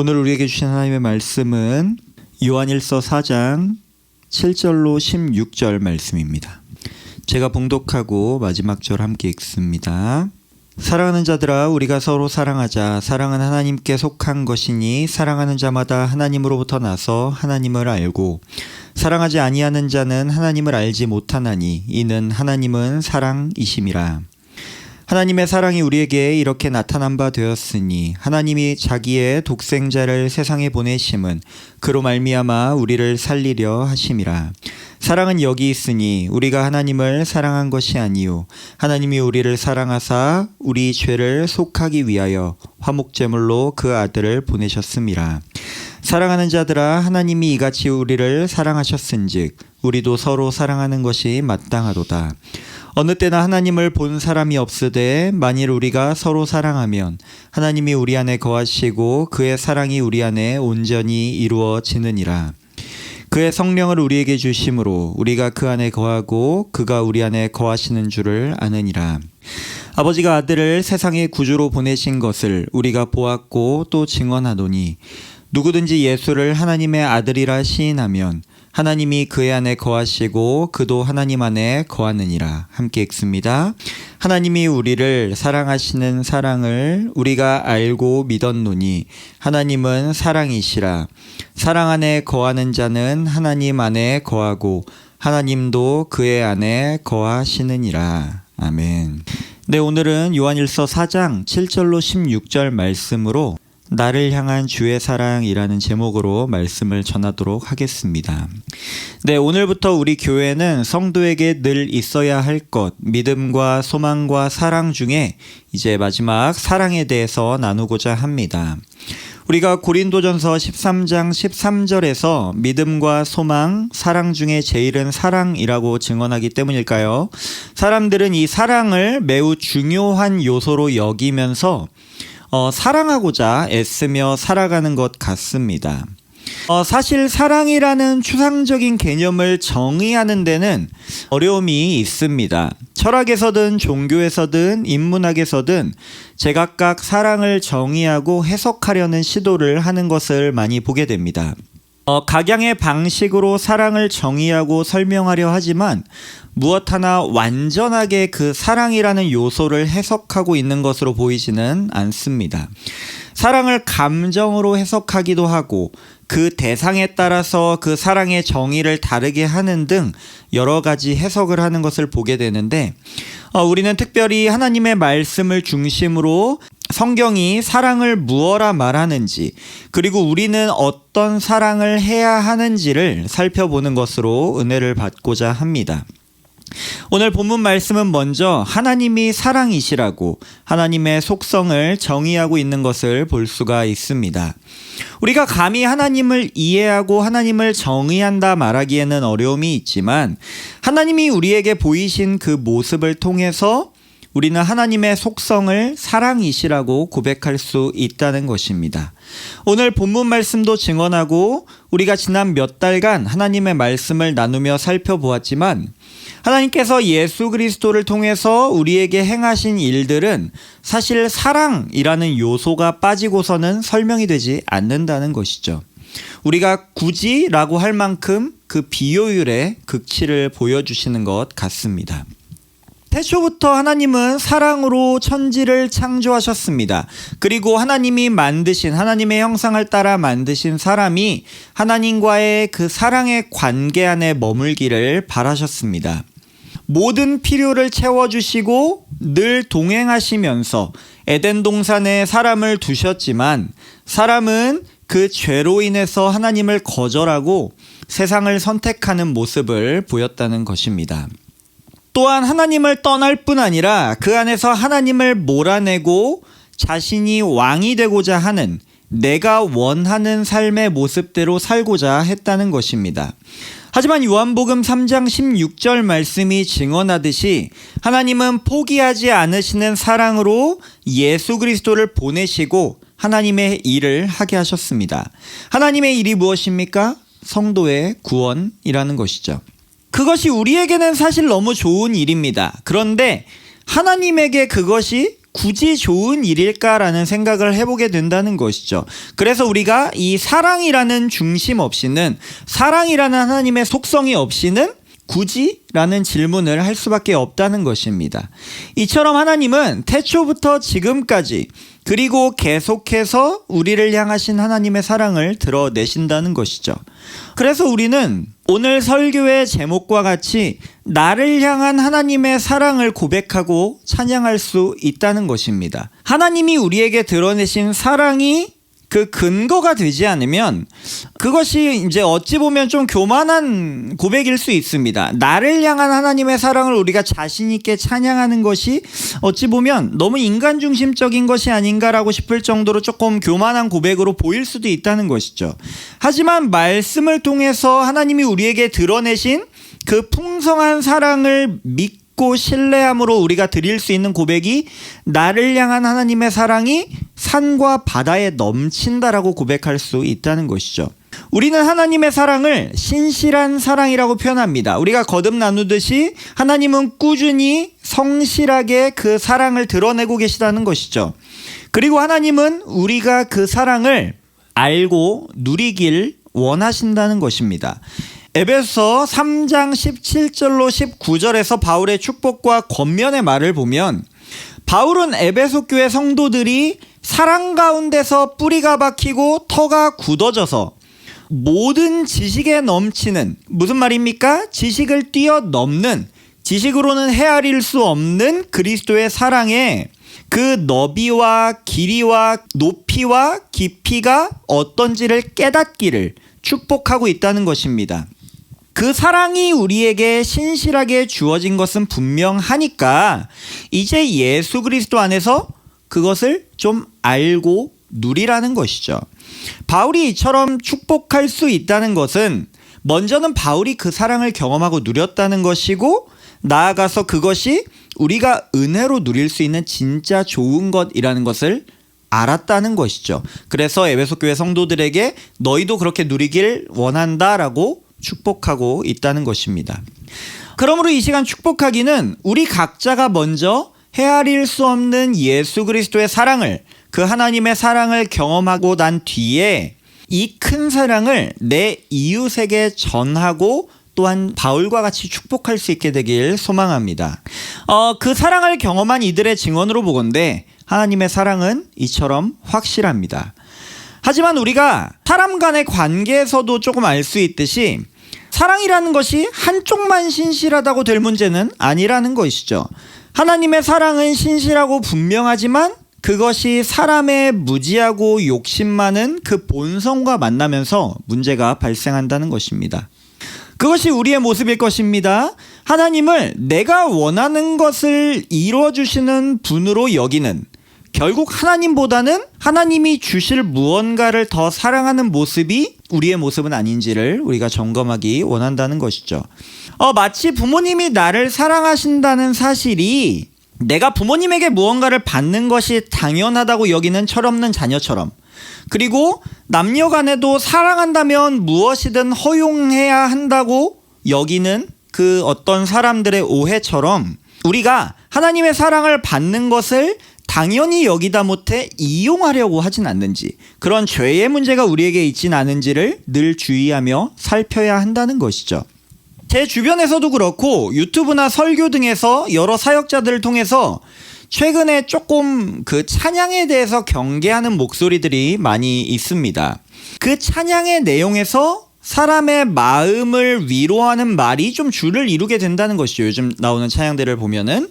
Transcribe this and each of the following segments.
오늘 우리에게 주신 하나님의 말씀은 요한일서 4장 7절로 16절 말씀입니다. 제가 봉독하고 마지막 절 함께 읽습니다. 사랑하는 자들아, 우리가 서로 사랑하자. 사랑은 하나님께 속한 것이니 사랑하는 자마다 하나님으로부터 나서 하나님을 알고 사랑하지 아니하는 자는 하나님을 알지 못하나니 이는 하나님은 사랑이심이라. 하나님의 사랑이 우리에게 이렇게 나타난 바 되었으니 하나님이 자기의 독생자를 세상에 보내심은 그로 말미암아 우리를 살리려 하심이라. 사랑은 여기 있으니 우리가 하나님을 사랑한 것이 아니요 하나님이 우리를 사랑하사 우리 죄를 속하기 위하여 화목제물로 그 아들을 보내셨음이라. 사랑하는 자들아, 하나님이 이같이 우리를 사랑하셨은즉 우리도 서로 사랑하는 것이 마땅하도다. 어느 때나 하나님을 본 사람이 없으되 만일 우리가 서로 사랑하면 하나님이 우리 안에 거하시고 그의 사랑이 우리 안에 온전히 이루어지느니라. 그의 성령을 우리에게 주심으로 우리가 그 안에 거하고 그가 우리 안에 거하시는 줄을 아느니라. 아버지가 아들을 세상의 구주로 보내신 것을 우리가 보았고 또 증언하노니 누구든지 예수를 하나님의 아들이라 시인하면 하나님이 그의 안에 거하시고 그도 하나님 안에 거하느니라. 함께 읽습니다. 하나님이 우리를 사랑하시는 사랑을 우리가 알고 믿었노니 하나님은 사랑이시라. 사랑 안에 거하는 자는 하나님 안에 거하고 하나님도 그의 안에 거하시느니라. 아멘. 네, 오늘은 요한일서 4장 7절로 16절 말씀으로 나를 향한 주의 사랑이라는 제목으로 말씀을 전하도록 하겠습니다. 네, 오늘부터 우리 교회는 성도에게 늘 있어야 할 것, 믿음과 소망과 사랑 중에 이제 마지막 사랑에 대해서 나누고자 합니다. 우리가 고린도전서 13장 13절에서 믿음과 소망, 사랑 중에 제일은 사랑이라고 증언하기 때문일까요? 사람들은 이 사랑을 매우 중요한 요소로 여기면서 사랑하고자 애쓰며 살아가는 것 같습니다. 사실 사랑이라는 추상적인 개념을 정의하는 데는 어려움이 있습니다. 철학에서든 종교에서든 인문학에서든 제각각 사랑을 정의하고 해석하려는 시도를 하는 것을 많이 보게 됩니다. 각양의 방식으로 사랑을 정의하고 설명하려 하지만 무엇 하나 완전하게 그 사랑이라는 요소를 해석하고 있는 것으로 보이지는 않습니다. 사랑을 감정으로 해석하기도 하고 그 대상에 따라서 그 사랑의 정의를 다르게 하는 등 여러 가지 해석을 하는 것을 보게 되는데 우리는 특별히 하나님의 말씀을 중심으로 성경이 사랑을 무엇라 말하는지 그리고 우리는 어떤 사랑을 해야 하는지를 살펴보는 것으로 은혜를 받고자 합니다. 오늘 본문 말씀은 먼저 하나님이 사랑이시라고 하나님의 속성을 정의하고 있는 것을 볼 수가 있습니다. 우리가 감히 하나님을 이해하고 하나님을 정의한다 말하기에는 어려움이 있지만 하나님이 우리에게 보이신 그 모습을 통해서 우리는 하나님의 속성을 사랑이시라고 고백할 수 있다는 것입니다. 오늘 본문 말씀도 증언하고 우리가 지난 몇 달간 하나님의 말씀을 나누며 살펴보았지만 하나님께서 예수 그리스도를 통해서 우리에게 행하신 일들은 사실 사랑이라는 요소가 빠지고서는 설명이 되지 않는다는 것이죠. 우리가 굳이라고 할 만큼 그 비효율의 극치를 보여주시는 것 같습니다. 태초부터 하나님은 사랑으로 천지를 창조하셨습니다. 그리고 하나님이 만드신 하나님의 형상을 따라 만드신 사람이 하나님과의 그 사랑의 관계 안에 머물기를 바라셨습니다. 모든 필요를 채워주시고 늘 동행하시면서 에덴 동산에 사람을 두셨지만 사람은 그 죄로 인해서 하나님을 거절하고 세상을 선택하는 모습을 보였다는 것입니다. 또한 하나님을 떠날 뿐 아니라 그 안에서 하나님을 몰아내고 자신이 왕이 되고자 하는 내가 원하는 삶의 모습대로 살고자 했다는 것입니다. 하지만 요한복음 3장 16절 말씀이 증언하듯이 하나님은 포기하지 않으시는 사랑으로 예수 그리스도를 보내시고 하나님의 일을 하게 하셨습니다. 하나님의 일이 무엇입니까? 성도의 구원이라는 것이죠. 그것이 우리에게는 사실 너무 좋은 일입니다. 그런데 하나님에게 그것이 굳이 좋은 일일까라는 생각을 해보게 된다는 것이죠. 그래서 우리가 이 사랑이라는 중심 없이는, 사랑이라는 하나님의 속성이 없이는 굳이? 라는 질문을 할 수밖에 없다는 것입니다. 이처럼 하나님은 태초부터 지금까지, 그리고 계속해서 우리를 향하신 하나님의 사랑을 드러내신다는 것이죠. 그래서 우리는 오늘 설교의 제목과 같이 나를 향한 하나님의 사랑을 고백하고 찬양할 수 있다는 것입니다. 하나님이 우리에게 드러내신 사랑이 그 근거가 되지 않으면 그것이 이제 어찌 보면 좀 교만한 고백일 수 있습니다. 나를 향한 하나님의 사랑을 우리가 자신 있게 찬양하는 것이 어찌 보면 너무 인간 중심적인 것이 아닌가라고 싶을 정도로 조금 교만한 고백으로 보일 수도 있다는 것이죠. 하지만 말씀을 통해서 하나님이 우리에게 드러내신 그 풍성한 사랑을 믿고 신뢰함으로 우리가 드릴 수 있는 고백이 나를 향한 하나님의 사랑이 산과 바다에 넘친다라고 고백할 수 있다는 것이죠. 우리는 하나님의 사랑을 신실한 사랑이라고 표현합니다. 우리가 거듭 나누듯이 하나님은 꾸준히 성실하게 그 사랑을 드러내고 계시다는 것이죠. 그리고 하나님은 우리가 그 사랑을 알고 누리길 원하신다는 것입니다. 에베소 3장 17절로 19절에서 바울의 축복과 권면의 말을 보면, 바울은 에베소 교회 성도들이 사랑 가운데서 뿌리가 박히고 터가 굳어져서 모든 지식에 넘치는, 무슨 말입니까? 지식을 뛰어넘는, 지식으로는 헤아릴 수 없는 그리스도의 사랑에 그 너비와 길이와 높이와 깊이가 어떤지를 깨닫기를 축복하고 있다는 것입니다. 그 사랑이 우리에게 신실하게 주어진 것은 분명하니까 이제 예수 그리스도 안에서 그것을 좀 알고 누리라는 것이죠. 바울이 이처럼 축복할 수 있다는 것은 먼저는 바울이 그 사랑을 경험하고 누렸다는 것이고, 나아가서 그것이 우리가 은혜로 누릴 수 있는 진짜 좋은 것이라는 것을 알았다는 것이죠. 그래서 에베소 교회 성도들에게 너희도 그렇게 누리길 원한다라고 축복하고 있다는 것입니다. 그러므로 이 시간 축복하기는 우리 각자가 먼저 헤아릴 수 없는 예수 그리스도의 사랑을, 그 하나님의 사랑을 경험하고 난 뒤에 이 큰 사랑을 내 이웃에게 전하고 또한 바울과 같이 축복할 수 있게 되길 소망합니다. 그 사랑을 경험한 이들의 증언으로 보건대 하나님의 사랑은 이처럼 확실합니다. 하지만 우리가 사람 간의 관계에서도 조금 알 수 있듯이 사랑이라는 것이 한쪽만 신실하다고 될 문제는 아니라는 것이죠. 하나님의 사랑은 신실하고 분명하지만 그것이 사람의 무지하고 욕심 많은 그 본성과 만나면서 문제가 발생한다는 것입니다. 그것이 우리의 모습일 것입니다. 하나님을 내가 원하는 것을 이루어주시는 분으로 여기는, 결국 하나님보다는 하나님이 주실 무언가를 더 사랑하는 모습이 우리의 모습은 아닌지를 우리가 점검하기 원한다는 것이죠. 마치 부모님이 나를 사랑하신다는 사실이 내가 부모님에게 무언가를 받는 것이 당연하다고 여기는 철없는 자녀처럼, 그리고 남녀 간에도 사랑한다면 무엇이든 허용해야 한다고 여기는 그 어떤 사람들의 오해처럼, 우리가 하나님의 사랑을 받는 것을 당연히 여기다 못해 이용하려고 하진 않는지, 그런 죄의 문제가 우리에게 있진 않은지를 늘 주의하며 살펴야 한다는 것이죠. 제 주변에서도 그렇고 유튜브나 설교 등에서 여러 사역자들을 통해서 최근에 조금 그 찬양에 대해서 경계하는 목소리들이 많이 있습니다. 그 찬양의 내용에서 사람의 마음을 위로하는 말이 좀 줄을 이루게 된다는 것이죠. 요즘 나오는 찬양들을 보면은.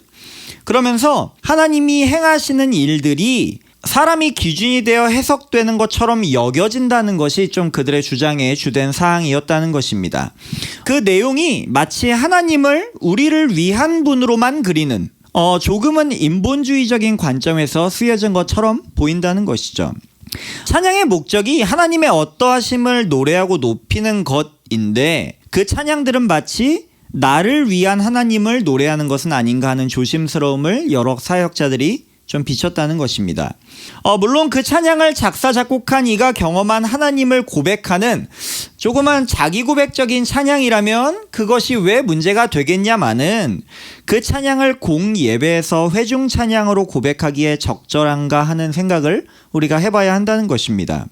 그러면서 하나님이 행하시는 일들이 사람이 기준이 되어 해석되는 것처럼 여겨진다는 것이 좀 그들의 주장의 주된 사항이었다는 것입니다. 그 내용이 마치 하나님을 우리를 위한 분으로만 그리는, 조금은 인본주의적인 관점에서 쓰여진 것처럼 보인다는 것이죠. 찬양의 목적이 하나님의 어떠하심을 노래하고 높이는 것인데, 그 찬양들은 마치 나를 위한 하나님을 노래하는 것은 아닌가 하는 조심스러움을 여러 사역자들이 좀 비쳤다는 것입니다. 물론 그 찬양을 작사 작곡한 이가 경험한 하나님을 고백하는 조그만 자기 고백적인 찬양이라면 그것이 왜 문제가 되겠냐마는 그 찬양을 공예배에서 회중 찬양으로 고백하기에 적절한가 하는 생각을 우리가 해봐야 한다는 것입니다.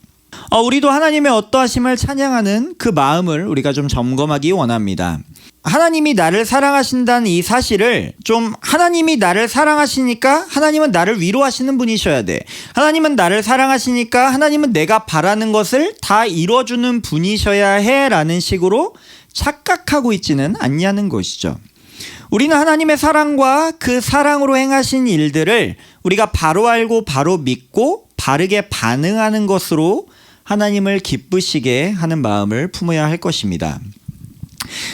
우리도 하나님의 어떠하심을 찬양하는 그 마음을 우리가 좀 점검하기 원합니다. 하나님이 나를 사랑하신다는 이 사실을 좀 하나님이 나를 사랑하시니까 하나님은 나를 위로하시는 분이셔야 돼. 하나님은 나를 사랑하시니까 하나님은 내가 바라는 것을 다 이뤄주는 분이셔야 해 라는 식으로 착각하고 있지는 않냐는 것이죠. 우리는 하나님의 사랑과 그 사랑으로 행하신 일들을 우리가 바로 알고 바로 믿고 바르게 반응하는 것으로 하나님을 기쁘시게 하는 마음을 품어야 할 것입니다.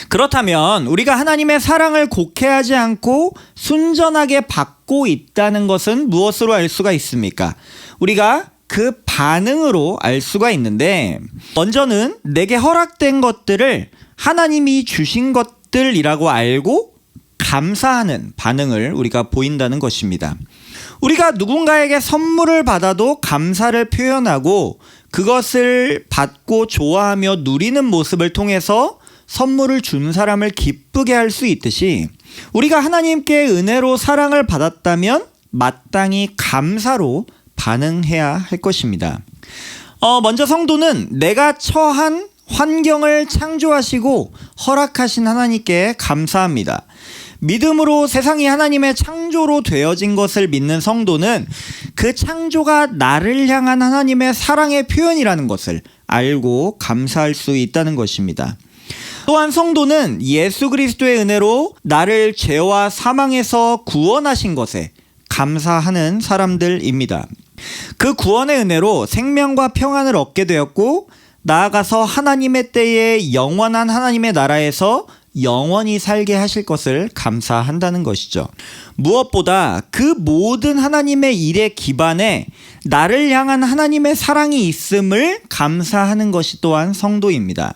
그렇다면 우리가 하나님의 사랑을 곡해하지 않고 순전하게 받고 있다는 것은 무엇으로 알 수가 있습니까? 우리가 그 반응으로 알 수가 있는데, 먼저는 내게 허락된 것들을 하나님이 주신 것들이라고 알고 감사하는 반응을 우리가 보인다는 것입니다. 우리가 누군가에게 선물을 받아도 감사를 표현하고 그것을 받고 좋아하며 누리는 모습을 통해서 선물을 준 사람을 기쁘게 할 수 있듯이 우리가 하나님께 은혜로 사랑을 받았다면 마땅히 감사로 반응해야 할 것입니다. 먼저 성도는 내가 처한 환경을 창조하시고 허락하신 하나님께 감사합니다. 믿음으로 세상이 하나님의 창조로 되어진 것을 믿는 성도는 그 창조가 나를 향한 하나님의 사랑의 표현이라는 것을 알고 감사할 수 있다는 것입니다. 또한 성도는 예수 그리스도의 은혜로 나를 죄와 사망에서 구원하신 것에 감사하는 사람들입니다. 그 구원의 은혜로 생명과 평안을 얻게 되었고 나아가서 하나님의 때에 영원한 하나님의 나라에서 영원히 살게 하실 것을 감사한다는 것이죠. 무엇보다 그 모든 하나님의 일의 기반에 나를 향한 하나님의 사랑이 있음을 감사하는 것이 또한 성도입니다.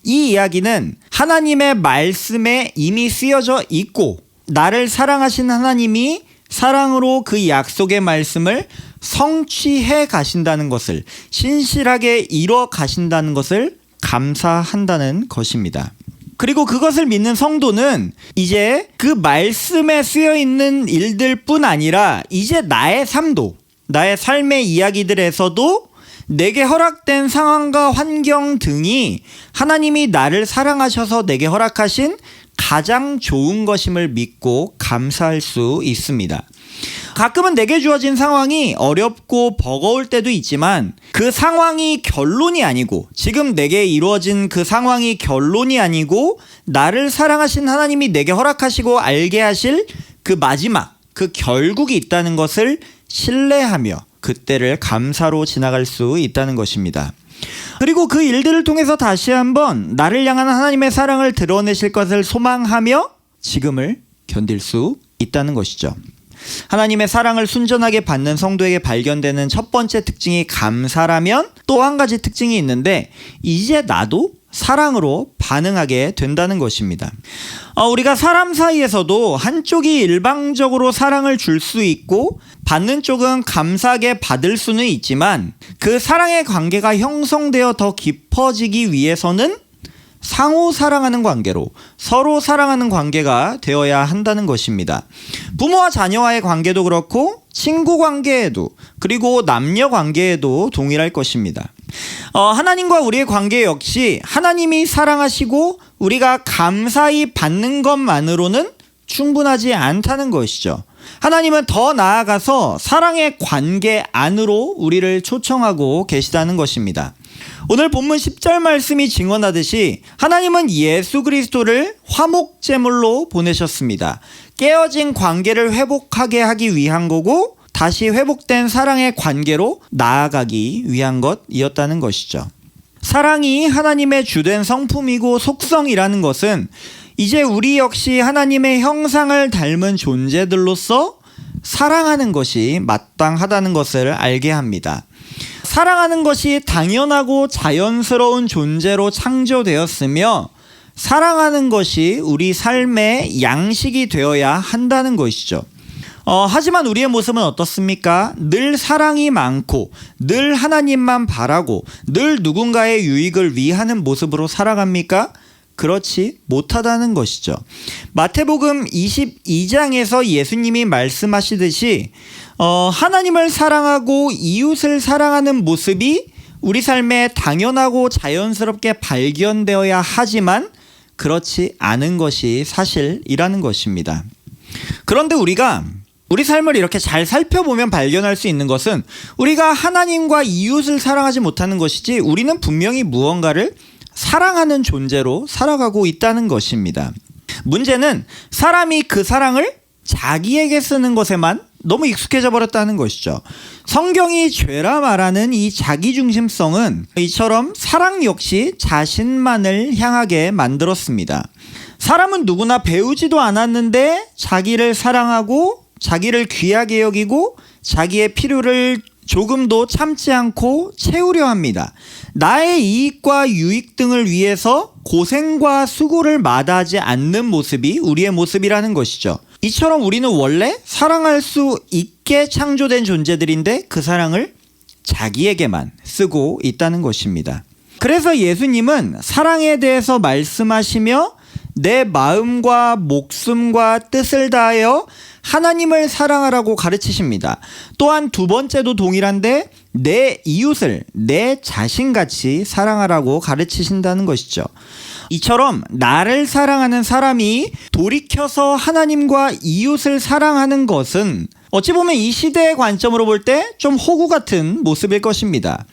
이 이야기는 하나님의 말씀에 이미 쓰여져 있고 나를 사랑하신 하나님이 사랑으로 그 약속의 말씀을 성취해 가신다는 것을, 신실하게 이뤄 가신다는 것을 감사한다는 것입니다. 그리고 그것을 믿는 성도는 이제 그 말씀에 쓰여 있는 일들뿐 아니라 이제 나의 삶도, 나의 삶의 이야기들에서도 내게 허락된 상황과 환경 등이 하나님이 나를 사랑하셔서 내게 허락하신 가장 좋은 것임을 믿고 감사할 수 있습니다. 가끔은 내게 주어진 상황이 어렵고 버거울 때도 있지만 그 상황이 결론이 아니고, 지금 내게 이루어진 그 상황이 결론이 아니고 나를 사랑하신 하나님이 내게 허락하시고 알게 하실 그 마지막, 그 결국이 있다는 것을 신뢰하며 그때를 감사로 지나갈 수 있다는 것입니다. 그리고 그 일들을 통해서 다시 한번 나를 향한 하나님의 사랑을 드러내실 것을 소망하며 지금을 견딜 수 있다는 것이죠. 하나님의 사랑을 순전하게 받는 성도에게 발견되는 첫 번째 특징이 감사라면 또 한 가지 특징이 있는데, 이제 나도 사랑으로 반응하게 된다는 것입니다. 우리가 사람 사이에서도 한쪽이 일방적으로 사랑을 줄 수 있고 받는 쪽은 감사하게 받을 수는 있지만 그 사랑의 관계가 형성되어 더 깊어지기 위해서는 상호 사랑하는 관계로, 서로 사랑하는 관계가 되어야 한다는 것입니다. 부모와 자녀와의 관계도 그렇고 친구 관계에도, 그리고 남녀 관계에도 동일할 것입니다. 하나님과 우리의 관계 역시 하나님이 사랑하시고 우리가 감사히 받는 것만으로는 충분하지 않다는 것이죠. 하나님은 더 나아가서 사랑의 관계 안으로 우리를 초청하고 계시다는 것입니다. 오늘 본문 10절 말씀이 증언하듯이 하나님은 예수 그리스도를 화목제물로 보내셨습니다. 깨어진 관계를 회복하게 하기 위한 거고 다시 회복된 사랑의 관계로 나아가기 위한 것이었다는 것이죠. 사랑이 하나님의 주된 성품이고 속성이라는 것은 이제 우리 역시 하나님의 형상을 닮은 존재들로서 사랑하는 것이 마땅하다는 것을 알게 합니다. 사랑하는 것이 당연하고 자연스러운 존재로 창조되었으며 사랑하는 것이 우리 삶의 양식이 되어야 한다는 것이죠. 하지만 우리의 모습은 어떻습니까? 늘 사랑이 많고 늘 하나님만 바라고 늘 누군가의 유익을 위하는 모습으로 살아갑니까? 그렇지 못하다는 것이죠. 마태복음 22장에서 예수님이 말씀하시듯이 하나님을 사랑하고 이웃을 사랑하는 모습이 우리 삶에 당연하고 자연스럽게 발견되어야 하지만 그렇지 않은 것이 사실이라는 것입니다. 그런데 우리가 우리 삶을 이렇게 잘 살펴보면 발견할 수 있는 것은 우리가 하나님과 이웃을 사랑하지 못하는 것이지 우리는 분명히 무언가를 사랑하는 존재로 살아가고 있다는 것입니다. 문제는 사람이 그 사랑을 자기에게 쓰는 것에만 너무 익숙해져 버렸다는 것이죠. 성경이 죄라 말하는 이 자기중심성은 이처럼 사랑 역시 자신만을 향하게 만들었습니다. 사람은 누구나 배우지도 않았는데 자기를 사랑하고 자기를 귀하게 여기고 자기의 필요를 조금도 참지 않고 채우려 합니다. 나의 이익과 유익 등을 위해서 고생과 수고를 마다하지 않는 모습이 우리의 모습이라는 것이죠. 이처럼 우리는 원래 사랑할 수 있게 창조된 존재들인데 그 사랑을 자기에게만 쓰고 있다는 것입니다. 그래서 예수님은 사랑에 대해서 말씀하시며 내 마음과 목숨과 뜻을 다하여 하나님을 사랑하라고 가르치십니다. 또한 두 번째도 동일한데 내 이웃을 내 자신같이 사랑하라고 가르치신다는 것이죠. 이처럼 나를 사랑하는 사람이 돌이켜서 하나님과 이웃을 사랑하는 것은 어찌 보면 이 시대의 관점으로 볼 때 좀 호구 같은 모습일 것입니다.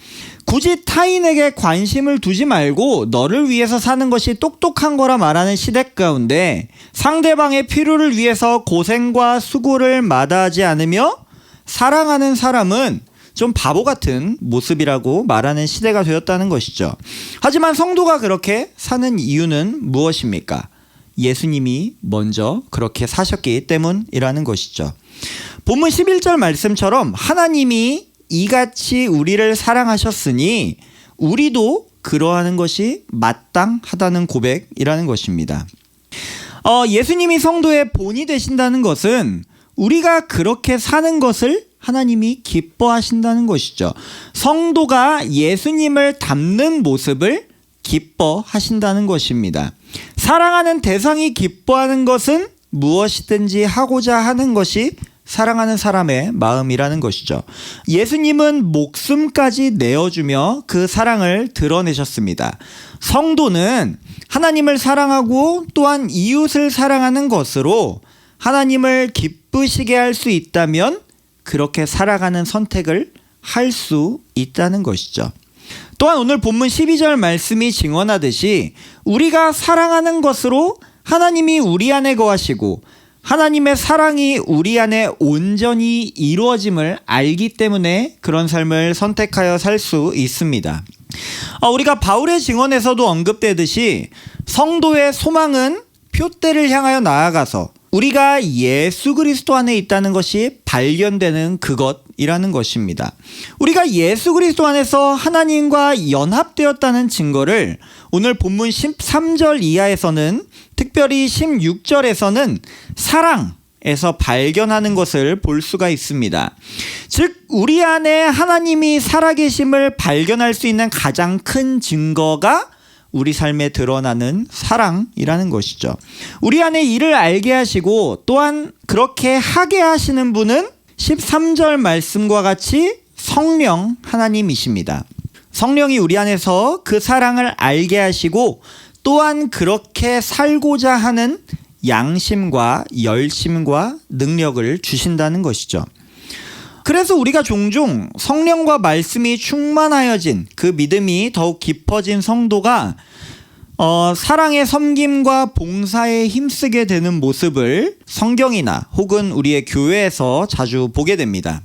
굳이 타인에게 관심을 두지 말고 너를 위해서 사는 것이 똑똑한 거라 말하는 시대 가운데 상대방의 필요를 위해서 고생과 수고를 마다하지 않으며 사랑하는 사람은 좀 바보 같은 모습이라고 말하는 시대가 되었다는 것이죠. 하지만 성도가 그렇게 사는 이유는 무엇입니까? 예수님이 먼저 그렇게 사셨기 때문이라는 것이죠. 본문 11절 말씀처럼 하나님이 이같이 우리를 사랑하셨으니 우리도 그러하는 것이 마땅하다는 고백이라는 것입니다. 예수님이 성도의 본이 되신다는 것은 우리가 그렇게 사는 것을 하나님이 기뻐하신다는 것이죠. 성도가 예수님을 닮는 모습을 기뻐하신다는 것입니다. 사랑하는 대상이 기뻐하는 것은 무엇이든지 하고자 하는 것이 사랑하는 사람의 마음이라는 것이죠. 예수님은 목숨까지 내어주며 그 사랑을 드러내셨습니다. 성도는 하나님을 사랑하고 또한 이웃을 사랑하는 것으로 하나님을 기쁘시게 할 수 있다면 그렇게 살아가는 선택을 할 수 있다는 것이죠. 또한 오늘 본문 12절 말씀이 증언하듯이 우리가 사랑하는 것으로 하나님이 우리 안에 거하시고 하나님의 사랑이 우리 안에 온전히 이루어짐을 알기 때문에 그런 삶을 선택하여 살 수 있습니다. 우리가 바울의 증언에서도 언급되듯이 성도의 소망은 표대를 향하여 나아가서 우리가 예수 그리스도 안에 있다는 것이 발견되는 그것이라는 것입니다. 우리가 예수 그리스도 안에서 하나님과 연합되었다는 증거를 오늘 본문 13절 이하에서는 특별히 16절에서는 사랑에서 발견하는 것을 볼 수가 있습니다. 즉 우리 안에 하나님이 살아계심을 발견할 수 있는 가장 큰 증거가 우리 삶에 드러나는 사랑이라는 것이죠. 우리 안에 이를 알게 하시고 또한 그렇게 하게 하시는 분은 13절 말씀과 같이 성령 하나님이십니다. 성령이 우리 안에서 그 사랑을 알게 하시고 또한 그렇게 살고자 하는 양심과 열심과 능력을 주신다는 것이죠. 그래서 우리가 종종 성령과 말씀이 충만하여진 그 믿음이 더욱 깊어진 성도가 사랑의 섬김과 봉사에 힘쓰게 되는 모습을 성경이나 혹은 우리의 교회에서 자주 보게 됩니다.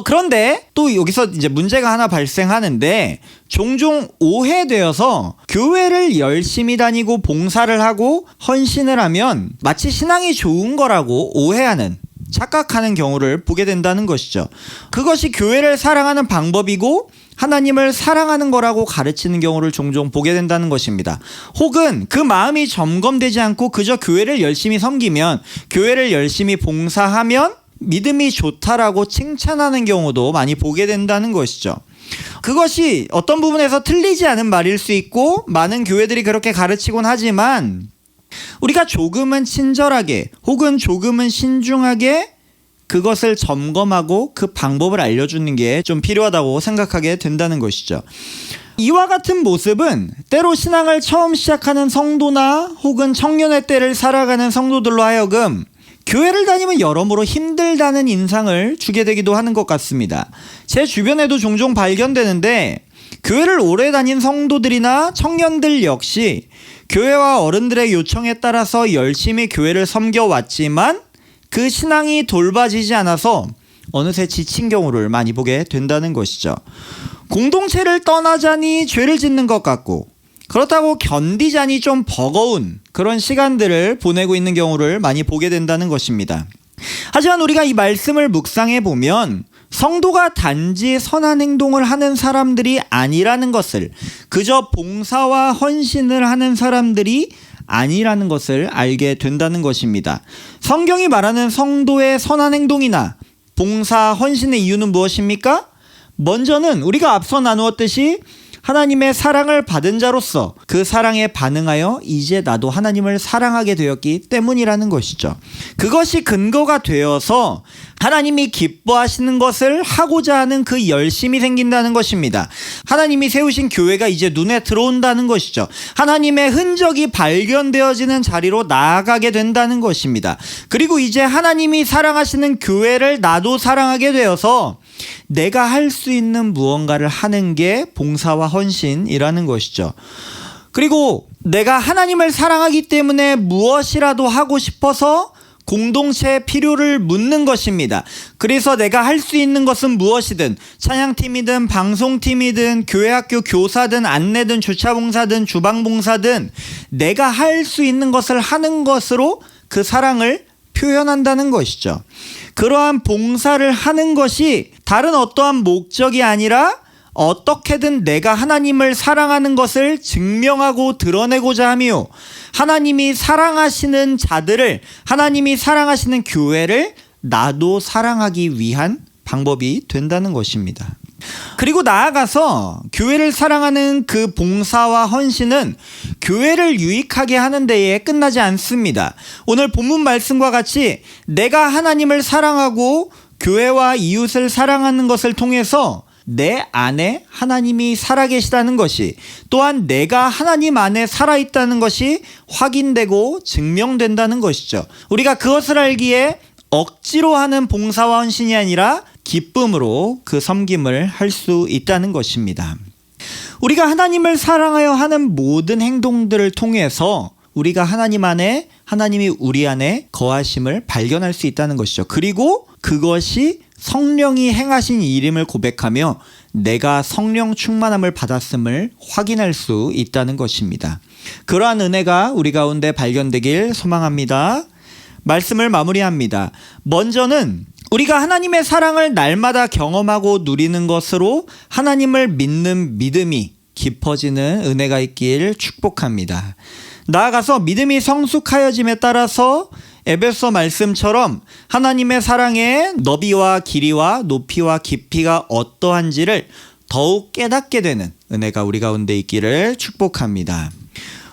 그런데 또 여기서 이제 문제가 하나 발생하는데 종종 오해되어서 교회를 열심히 다니고 봉사를 하고 헌신을 하면 마치 신앙이 좋은 거라고 오해하는 착각하는 경우를 보게 된다는 것이죠. 그것이 교회를 사랑하는 방법이고 하나님을 사랑하는 거라고 가르치는 경우를 종종 보게 된다는 것입니다. 혹은 그 마음이 점검되지 않고 그저 교회를 열심히 섬기면 교회를 열심히 봉사하면 믿음이 좋다라고 칭찬하는 경우도 많이 보게 된다는 것이죠. 그것이 어떤 부분에서 틀리지 않은 말일 수 있고 많은 교회들이 그렇게 가르치곤 하지만 우리가 조금은 친절하게 혹은 조금은 신중하게 그것을 점검하고 그 방법을 알려주는 게 좀 필요하다고 생각하게 된다는 것이죠. 이와 같은 모습은 때로 신앙을 처음 시작하는 성도나 혹은 청년의 때를 살아가는 성도들로 하여금 교회를 다니면 여러모로 힘들다는 인상을 주게 되기도 하는 것 같습니다. 제 주변에도 종종 발견되는데 교회를 오래 다닌 성도들이나 청년들 역시 교회와 어른들의 요청에 따라서 열심히 교회를 섬겨왔지만 그 신앙이 돌봐지지 않아서 어느새 지친 경우를 많이 보게 된다는 것이죠. 공동체를 떠나자니 죄를 짓는 것 같고 그렇다고 견디자니 좀 버거운 그런 시간들을 보내고 있는 경우를 많이 보게 된다는 것입니다. 하지만 우리가 이 말씀을 묵상해 보면 성도가 단지 선한 행동을 하는 사람들이 아니라는 것을, 그저 봉사와 헌신을 하는 사람들이 아니라는 것을 알게 된다는 것입니다. 성경이 말하는 성도의 선한 행동이나 봉사, 헌신의 이유는 무엇입니까? 먼저는 우리가 앞서 나누었듯이 하나님의 사랑을 받은 자로서 그 사랑에 반응하여 이제 나도 하나님을 사랑하게 되었기 때문이라는 것이죠. 그것이 근거가 되어서 하나님이 기뻐하시는 것을 하고자 하는 그 열심이 생긴다는 것입니다. 하나님이 세우신 교회가 이제 눈에 들어온다는 것이죠. 하나님의 흔적이 발견되어지는 자리로 나아가게 된다는 것입니다. 그리고 이제 하나님이 사랑하시는 교회를 나도 사랑하게 되어서 내가 할 수 있는 무언가를 하는 게 봉사와 헌신이라는 것이죠. 그리고 내가 하나님을 사랑하기 때문에 무엇이라도 하고 싶어서 공동체의 필요를 묻는 것입니다. 그래서 내가 할 수 있는 것은 무엇이든 찬양팀이든 방송팀이든 교회 학교 교사든 안내든 주차봉사든 주방봉사든 내가 할 수 있는 것을 하는 것으로 그 사랑을 표현한다는 것이죠. 그러한 봉사를 하는 것이 다른 어떠한 목적이 아니라 어떻게든 내가 하나님을 사랑하는 것을 증명하고 드러내고자 하며 하나님이 사랑하시는 자들을, 하나님이 사랑하시는 교회를 나도 사랑하기 위한 방법이 된다는 것입니다. 그리고 나아가서 교회를 사랑하는 그 봉사와 헌신은 교회를 유익하게 하는 데에 끝나지 않습니다. 오늘 본문 말씀과 같이 내가 하나님을 사랑하고 교회와 이웃을 사랑하는 것을 통해서 내 안에 하나님이 살아계시다는 것이, 또한 내가 하나님 안에 살아있다는 것이 확인되고 증명된다는 것이죠. 우리가 그것을 알기에 억지로 하는 봉사와 헌신이 아니라 기쁨으로 그 섬김을 할 수 있다는 것입니다. 우리가 하나님을 사랑하여 하는 모든 행동들을 통해서 우리가 하나님 안에, 하나님이 우리 안에 거하심을 발견할 수 있다는 것이죠. 그리고 그것이 성령이 행하신 일임을 고백하며 내가 성령 충만함을 받았음을 확인할 수 있다는 것입니다. 그러한 은혜가 우리 가운데 발견되길 소망합니다. 말씀을 마무리합니다. 먼저는 우리가 하나님의 사랑을 날마다 경험하고 누리는 것으로 하나님을 믿는 믿음이 깊어지는 은혜가 있길 축복합니다. 나아가서 믿음이 성숙하여짐에 따라서 에베소 말씀처럼 하나님의 사랑의 너비와 길이와 높이와 깊이가 어떠한지를 더욱 깨닫게 되는 은혜가 우리 가운데 있기를 축복합니다.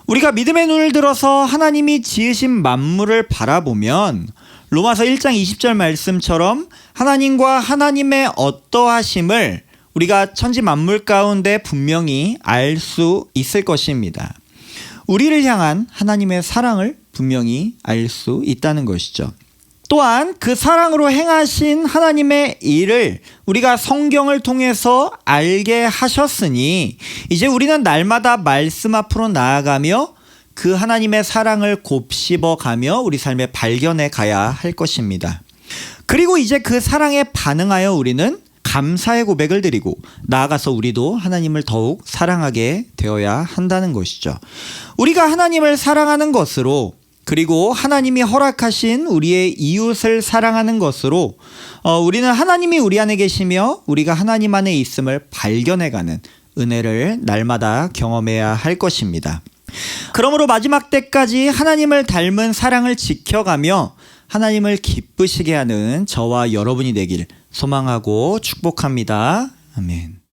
우리가 믿음의 눈을 들어서 하나님이 지으신 만물을 바라보면 로마서 1장 20절 말씀처럼 하나님과 하나님의 어떠하심을 우리가 천지 만물 가운데 분명히 알 수 있을 것입니다. 우리를 향한 하나님의 사랑을 분명히 알 수 있다는 것이죠. 또한 그 사랑으로 행하신 하나님의 일을 우리가 성경을 통해서 알게 하셨으니 이제 우리는 날마다 말씀 앞으로 나아가며 그 하나님의 사랑을 곱씹어가며 우리 삶에 발견해 가야 할 것입니다. 그리고 이제 그 사랑에 반응하여 우리는 감사의 고백을 드리고 나아가서 우리도 하나님을 더욱 사랑하게 되어야 한다는 것이죠. 우리가 하나님을 사랑하는 것으로, 그리고 하나님이 허락하신 우리의 이웃을 사랑하는 것으로 우리는 하나님이 우리 안에 계시며 우리가 하나님 안에 있음을 발견해가는 은혜를 날마다 경험해야 할 것입니다. 그러므로 마지막 때까지 하나님을 닮은 사랑을 지켜가며 하나님을 기쁘시게 하는 저와 여러분이 되길 소망하고 축복합니다. 아멘.